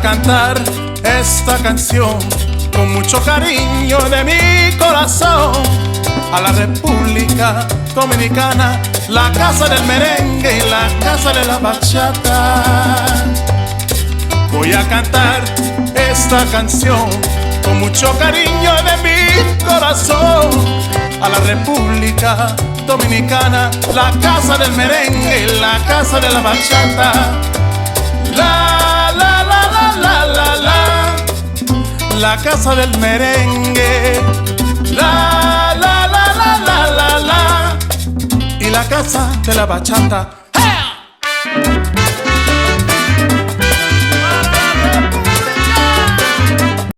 Cantar esta canción con mucho cariño de mi corazón a la República Dominicana, la casa del merengue y la casa de la bachata. Voy a cantar esta canción con mucho cariño de mi corazón a la República Dominicana, la casa del merengue y la casa de la bachata. La casa del merengue, la y la casa de la bachata.